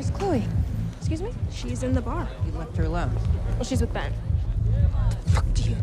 Where's Chloe? Excuse me? She's in the bar. You left her alone. Well, she's with Ben. The fuck do you know?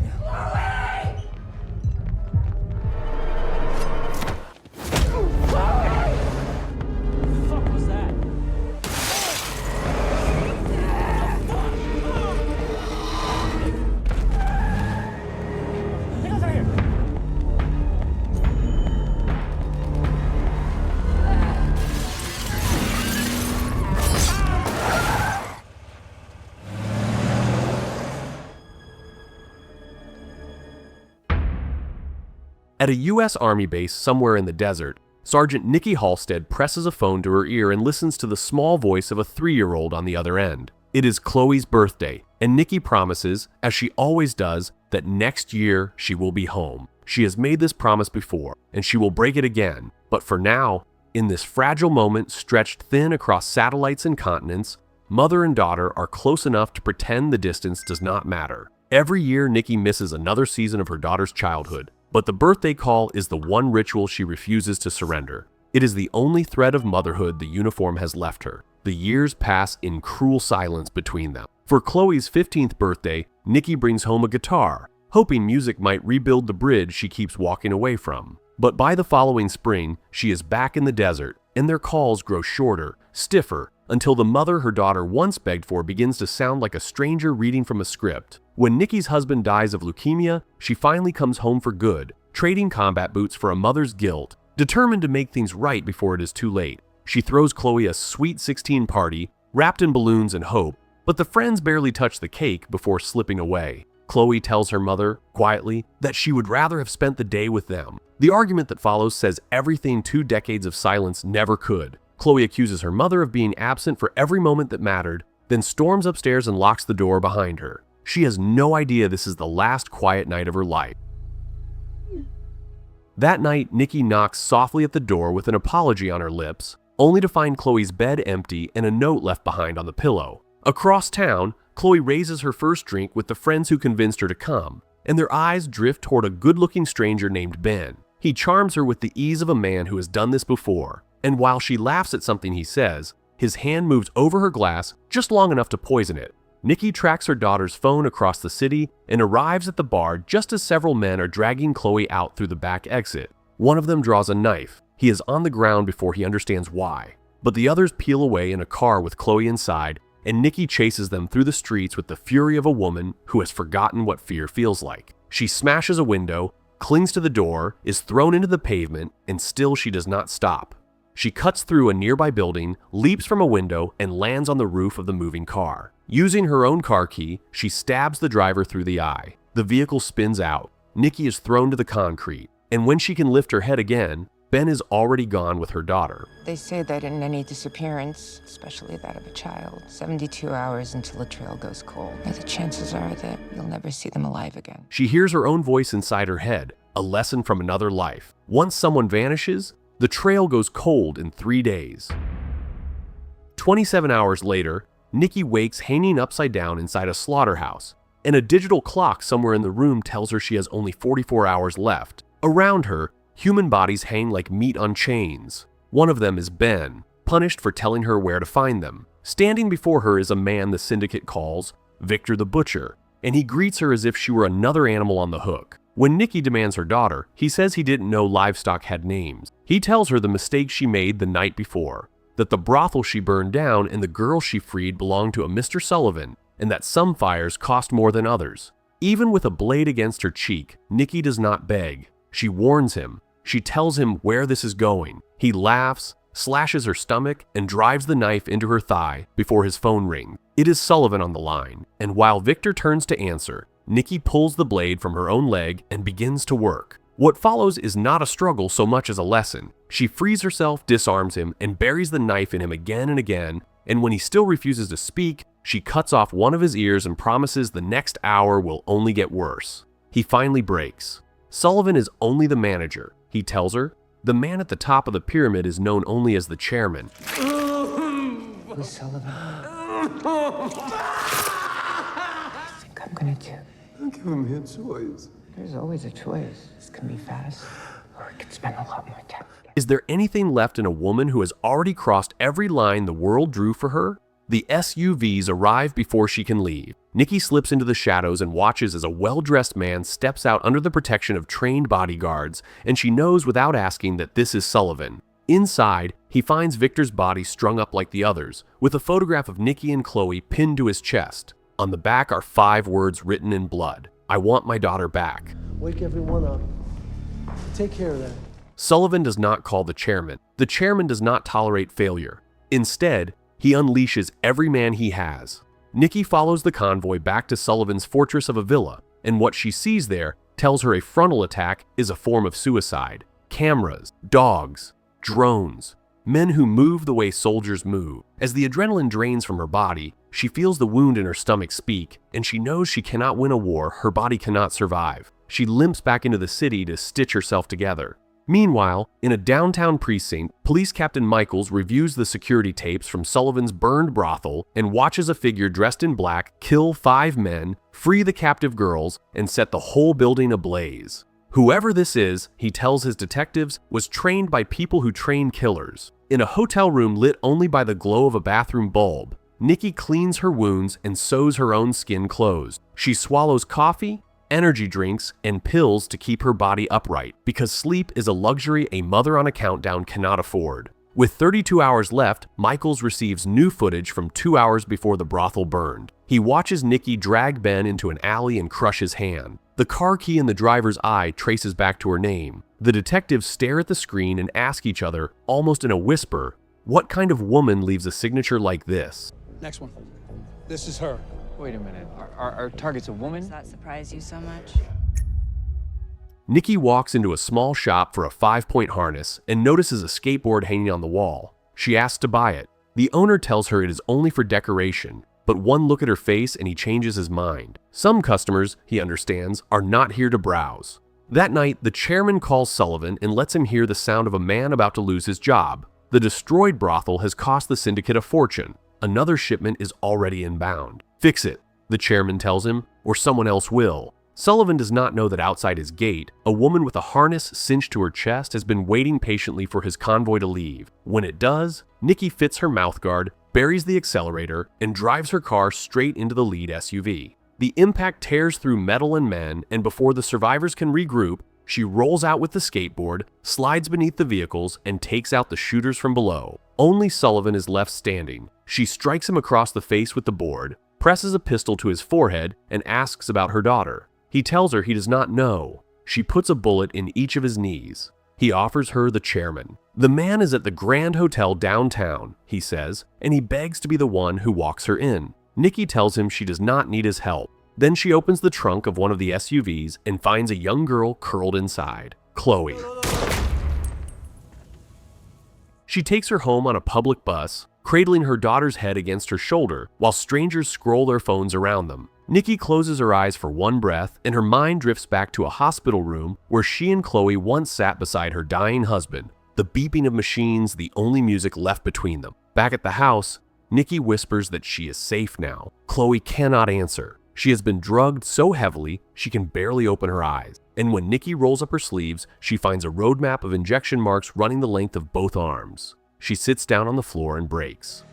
At a U.S. Army base somewhere in the desert, Sergeant Nikki Halstead presses a phone to her ear and listens to the small voice of a 3-year-old on the other end. It is Chloe's birthday, and Nikki promises, as she always does, that next year she will be home. She has made this promise before, and she will break it again. But for now, in this fragile moment stretched thin across satellites and continents, mother and daughter are close enough to pretend the distance does not matter. Every year, Nikki misses another season of her daughter's childhood. But the birthday call is the one ritual she refuses to surrender. It is the only thread of motherhood the uniform has left her. The years pass in cruel silence between them. For Chloe's 15th birthday, Nikki brings home a guitar, hoping music might rebuild the bridge she keeps walking away from. But by the following spring, she is back in the desert, and their calls grow shorter, stiffer, until the mother her daughter once begged for begins to sound like a stranger reading from a script. When Nikki's husband dies of leukemia, she finally comes home for good, trading combat boots for a mother's guilt, determined to make things right before it is too late. She throws Chloe a sweet 16 party, wrapped in balloons and hope, but the friends barely touch the cake before slipping away. Chloe tells her mother, quietly, that she would rather have spent the day with them. The argument that follows says everything 2 decades of silence never could. Chloe accuses her mother of being absent for every moment that mattered, then storms upstairs and locks the door behind her. She has no idea this is the last quiet night of her life. That night, Nikki knocks softly at the door with an apology on her lips, only to find Chloe's bed empty and a note left behind on the pillow. Across town, Chloe raises her first drink with the friends who convinced her to come, and their eyes drift toward a good-looking stranger named Ben. He charms her with the ease of a man who has done this before, and while she laughs at something he says, his hand moves over her glass just long enough to poison it. Nikki tracks her daughter's phone across the city and arrives at the bar just as several men are dragging Chloe out through the back exit. One of them draws a knife. He is on the ground before he understands why. But the others peel away in a car with Chloe inside, and Nikki chases them through the streets with the fury of a woman who has forgotten what fear feels like. She smashes a window, clings to the door, is thrown into the pavement, and still she does not stop. She cuts through a nearby building, leaps from a window, and lands on the roof of the moving car. Using her own car key, she stabs the driver through the eye. The vehicle spins out. Nikki is thrown to the concrete, and when she can lift her head again, Ben is already gone with her daughter. They say that in any disappearance, especially that of a child, 72 hours until the trail goes cold. But the chances are that you'll never see them alive again. She hears her own voice inside her head, a lesson from another life. Once someone vanishes, the trail goes cold in 3 days. 27 hours later, Nikki wakes hanging upside down inside a slaughterhouse, and a digital clock somewhere in the room tells her she has only 44 hours left. Around her, human bodies hang like meat on chains. One of them is Ben, punished for telling her where to find them. Standing before her is a man the syndicate calls Victor the Butcher, and he greets her as if she were another animal on the hook. When Nikki demands her daughter, he says he didn't know livestock had names. He tells her the mistake she made the night before, that the brothel she burned down and the girl she freed belonged to a Mr. Sullivan, and that some fires cost more than others. Even with a blade against her cheek, Nikki does not beg. She warns him. She tells him where this is going. He laughs, slashes her stomach, and drives the knife into her thigh before his phone rings. It is Sullivan on the line, and while Victor turns to answer, Nikki pulls the blade from her own leg and begins to work. What follows is not a struggle so much as a lesson. She frees herself, disarms him, and buries the knife in him again and again, and when he still refuses to speak, she cuts off one of his ears and promises the next hour will only get worse. He finally breaks. Sullivan is only the manager. He tells her, the man at the top of the pyramid is known only as the chairman. Who's Sullivan? What do you think I'm gonna do? Give him a choice. There's always a choice. This can be fast, or we could spend a lot more time together. Is there anything left in a woman who has already crossed every line the world drew for her? The SUVs arrive before she can leave. Nikki slips into the shadows and watches as a well-dressed man steps out under the protection of trained bodyguards, and she knows without asking that this is Sullivan. Inside, he finds Victor's body strung up like the others, with a photograph of Nikki and Chloe pinned to his chest. On the back are 5 words written in blood: "I want my daughter back." Wake everyone up. Take care of that. Sullivan does not call the chairman. The chairman does not tolerate failure. Instead, he unleashes every man he has. Nikki follows the convoy back to Sullivan's fortress of a villa, and what she sees there tells her a frontal attack is a form of suicide. Cameras, dogs, drones, men who move the way soldiers move. As the adrenaline drains from her body, she feels the wound in her stomach speak, and she knows she cannot win a war her body cannot survive. She limps back into the city to stitch herself together. Meanwhile, in a downtown precinct, Police Captain Michaels reviews the security tapes from Sullivan's burned brothel and watches a figure dressed in black kill 5 men, free the captive girls, and set the whole building ablaze. Whoever this is, he tells his detectives, was trained by people who train killers. In a hotel room lit only by the glow of a bathroom bulb, Nikki cleans her wounds and sews her own skin closed. She swallows coffee, energy drinks, and pills to keep her body upright, because sleep is a luxury a mother on a countdown cannot afford. With 32 hours left, Michaels receives new footage from 2 hours before the brothel burned. He watches Nikki drag Ben into an alley and crush his hand. The car key in the driver's eye traces back to her name. The detectives stare at the screen and ask each other, almost in a whisper, what kind of woman leaves a signature like this? Next one. This is her. Wait a minute. Our target's a woman? Does that surprise you so much? Nikki walks into a small shop for a 5-point harness and notices a skateboard hanging on the wall. She asks to buy it. The owner tells her it is only for decoration, but one look at her face and he changes his mind. Some customers, he understands, are not here to browse. That night, the chairman calls Sullivan and lets him hear the sound of a man about to lose his job. The destroyed brothel has cost the syndicate a fortune. Another shipment is already inbound. Fix it, the chairman tells him, or someone else will. Sullivan does not know that outside his gate, a woman with a harness cinched to her chest has been waiting patiently for his convoy to leave. When it does, Nikki fits her mouthguard, buries the accelerator, and drives her car straight into the lead SUV. The impact tears through metal and men, and before the survivors can regroup, she rolls out with the skateboard, slides beneath the vehicles, and takes out the shooters from below. Only Sullivan is left standing. She strikes him across the face with the board, presses a pistol to his forehead, and asks about her daughter. He tells her he does not know. She puts a bullet in each of his knees. He offers her the chairman. The man is at the Grand Hotel downtown, he says, and he begs to be the one who walks her in. Nikki tells him she does not need his help. Then she opens the trunk of one of the SUVs and finds a young girl curled inside, Chloe. She takes her home on a public bus, cradling her daughter's head against her shoulder while strangers scroll their phones around them. Nikki closes her eyes for one breath, and her mind drifts back to a hospital room where she and Chloe once sat beside her dying husband, the beeping of machines the only music left between them. Back at the house, Nikki whispers that she is safe now. Chloe cannot answer. She has been drugged so heavily she can barely open her eyes. And when Nikki rolls up her sleeves, she finds a roadmap of injection marks running the length of both arms. She sits down on the floor and breaks.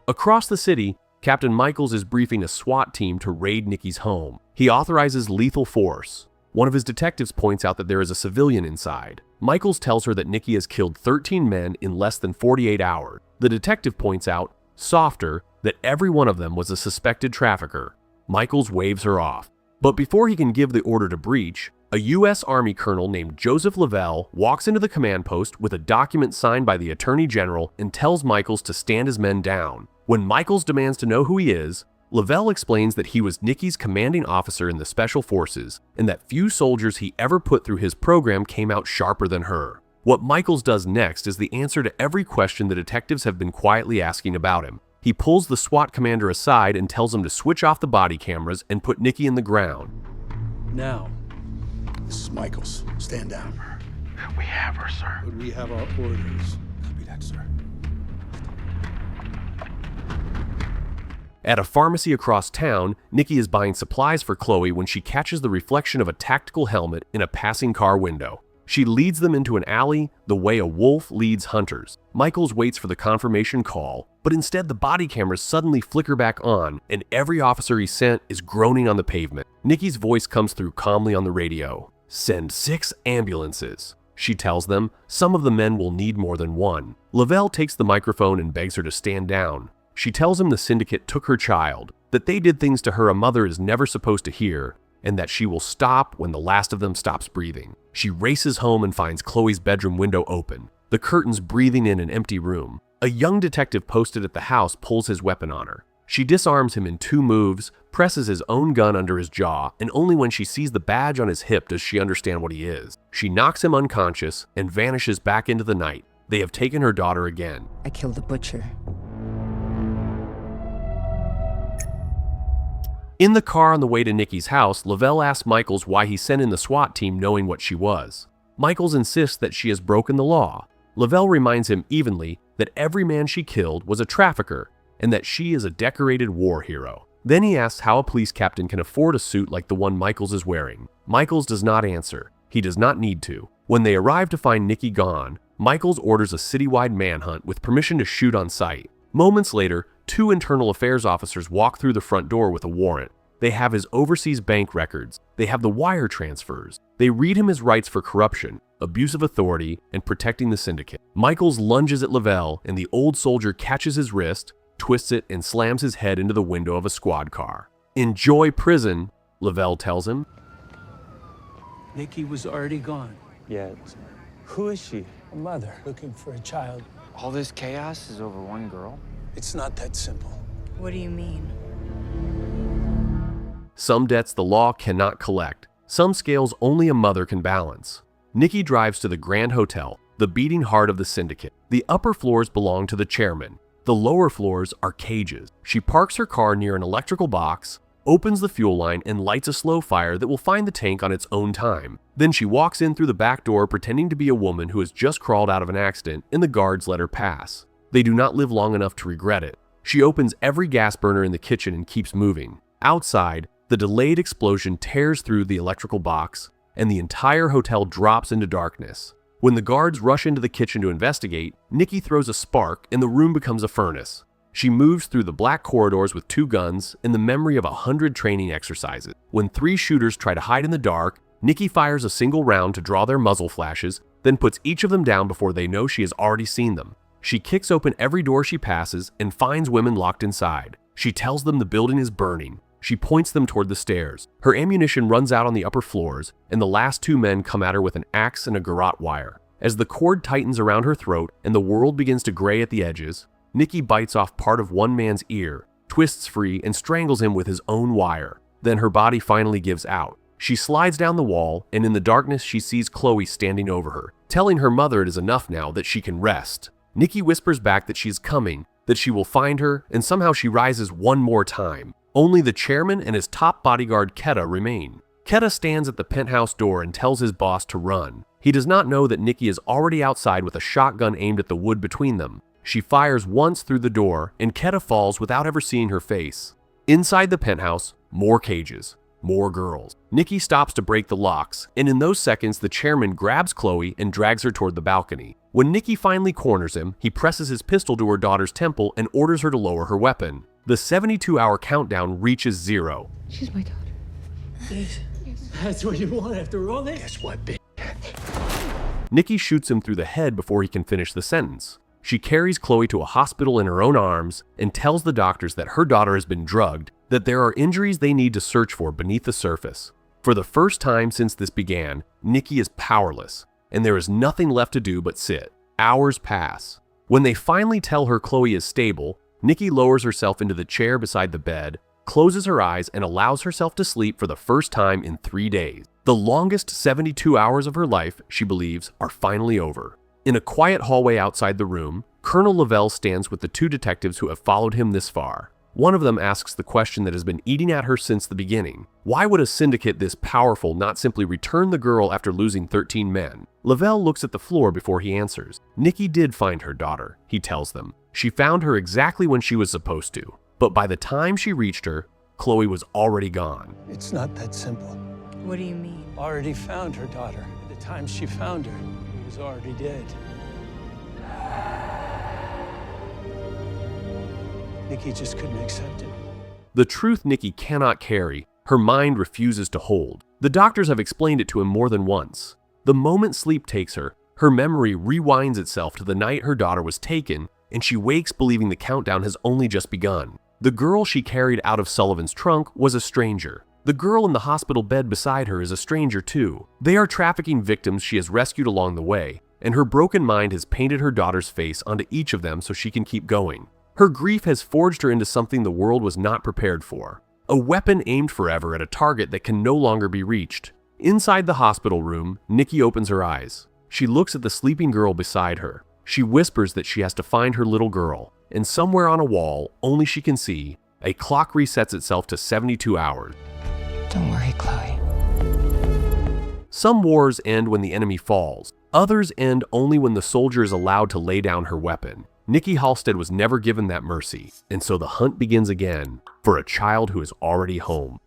Across the city, Captain Michaels is briefing a SWAT team to raid Nikki's home. He authorizes lethal force. One of his detectives points out that there is a civilian inside. Michaels tells her that Nikki has killed 13 men in less than 48 hours. The detective points out, softer, that every one of them was a suspected trafficker. Michaels waves her off. But before he can give the order to breach, a U.S. Army colonel named Joseph Lavelle walks into the command post with a document signed by the Attorney General and tells Michaels to stand his men down. When Michaels demands to know who he is, Lavelle explains that he was Nikki's commanding officer in the Special Forces and that few soldiers he ever put through his program came out sharper than her. What Michaels does next is the answer to every question the detectives have been quietly asking about him. He pulls the SWAT commander aside and tells him to switch off the body cameras and put Nikki in the ground. Now. This is Michaels. Stand down. We have her, sir. But we have our orders. Copy that, sir. At a pharmacy across town, Nikki is buying supplies for Chloe when she catches the reflection of a tactical helmet in a passing car window. She leads them into an alley the way a wolf leads hunters. Michaels waits for the confirmation call, but instead the body cameras suddenly flicker back on and every officer he sent is groaning on the pavement. Nikki's voice comes through calmly on the radio. "Send 6 ambulances." She tells them some of the men will need more than one. Lavelle takes the microphone and begs her to stand down. She tells him the syndicate took her child, that they did things to her a mother is never supposed to hear, and that she will stop when the last of them stops breathing. She races home and finds Chloe's bedroom window open, the curtains breathing in an empty room. A young detective posted at the house pulls his weapon on her. She disarms him in 2 moves, presses his own gun under his jaw, and only when she sees the badge on his hip does she understand what he is. She knocks him unconscious and vanishes back into the night. They have taken her daughter again. I killed the butcher. In the car on the way to Nikki's house, Lavelle asks Michaels why he sent in the SWAT team knowing what she was. Michaels insists that she has broken the law. Lavelle reminds him evenly that every man she killed was a trafficker and that she is a decorated war hero. Then he asks how a police captain can afford a suit like the one Michaels is wearing. Michaels does not answer. He does not need to. When they arrive to find Nikki gone, Michaels orders a citywide manhunt with permission to shoot on sight. Moments later, 2 internal affairs officers walk through the front door with a warrant. They have his overseas bank records. They have the wire transfers. They read him his rights for corruption, abuse of authority, and protecting the syndicate. Michaels lunges at Lavelle, and the old soldier catches his wrist, twists it, and slams his head into the window of a squad car. "Enjoy prison," Lavelle tells him. Nikki was already gone. Yeah. Who is she? A mother looking for a child. All this chaos is over one girl? It's not that simple. What do you mean? Some debts the law cannot collect. Some scales only a mother can balance. Nikki drives to the Grand Hotel, the beating heart of the syndicate. The upper floors belong to the chairman. The lower floors are cages. She parks her car near an electrical box, opens the fuel line, and lights a slow fire that will find the tank on its own time. Then she walks in through the back door pretending to be a woman who has just crawled out of an accident, and the guards let her pass. They do not live long enough to regret it. She opens every gas burner in the kitchen and keeps moving. Outside, the delayed explosion tears through the electrical box, and the entire hotel drops into darkness. When the guards rush into the kitchen to investigate, Nikki throws a spark and the room becomes a furnace. She moves through the black corridors with 2 guns and the memory of 100 training exercises. When 3 shooters try to hide in the dark, Nikki fires a single round to draw their muzzle flashes, then puts each of them down before they know she has already seen them. She kicks open every door she passes and finds women locked inside. She tells them the building is burning. She points them toward the stairs. Her ammunition runs out on the upper floors, and the last 2 men come at her with an axe and a garrote wire. As the cord tightens around her throat and the world begins to gray at the edges, Nikki bites off part of one man's ear, twists free, and strangles him with his own wire. Then her body finally gives out. She slides down the wall, and in the darkness she sees Chloe standing over her, telling her mother it is enough now, that she can rest. Nikki whispers back that she is coming, that she will find her, and somehow she rises one more time. Only the chairman and his top bodyguard Keta remain. Keta stands at the penthouse door and tells his boss to run. He does not know that Nikki is already outside with a shotgun aimed at the wood between them. She fires once through the door, and Keta falls without ever seeing her face. Inside the penthouse, more cages, more girls. Nikki stops to break the locks, and in those seconds the chairman grabs Chloe and drags her toward the balcony. When Nikki finally corners him, he presses his pistol to her daughter's temple and orders her to lower her weapon. The 72-hour countdown reaches 0. She's my daughter. That's what you want after all this? Guess what, bitch? Nikki shoots him through the head before he can finish the sentence. She carries Chloe to a hospital in her own arms and tells the doctors that her daughter has been drugged, that there are injuries they need to search for beneath the surface. For the first time since this began, Nikki is powerless, and there is nothing left to do but sit. Hours pass. When they finally tell her Chloe is stable, Nikki lowers herself into the chair beside the bed, closes her eyes, and allows herself to sleep for the first time in 3 days. The longest 72 hours of her life, she believes, are finally over. In a quiet hallway outside the room, Colonel Lavelle stands with the 2 detectives who have followed him this far. One of them asks the question that has been eating at her since the beginning. Why would a syndicate this powerful not simply return the girl after losing 13 men? Lavelle looks at the floor before he answers. Nikki did find her daughter, he tells them. She found her exactly when she was supposed to. But by the time she reached her, Chloe was already gone. It's not that simple. What do you mean? Already found her daughter. At the time she found her, he was already dead. Nikki just couldn't accept it. The truth Nikki cannot carry, her mind refuses to hold. The doctors have explained it to him more than once. The moment sleep takes her, her memory rewinds itself to the night her daughter was taken, and she wakes believing the countdown has only just begun. The girl she carried out of Sullivan's trunk was a stranger. The girl in the hospital bed beside her is a stranger too. They are trafficking victims she has rescued along the way, and her broken mind has painted her daughter's face onto each of them so she can keep going. Her grief has forged her into something the world was not prepared for. A weapon aimed forever at a target that can no longer be reached. Inside the hospital room, Nikki opens her eyes. She looks at the sleeping girl beside her. She whispers that she has to find her little girl, and somewhere on a wall, only she can see, a clock resets itself to 72 hours. Don't worry, Chloe. Some wars end when the enemy falls. Others end only when the soldier is allowed to lay down her weapon. Nikki Halstead was never given that mercy, and so the hunt begins again for a child who is already home.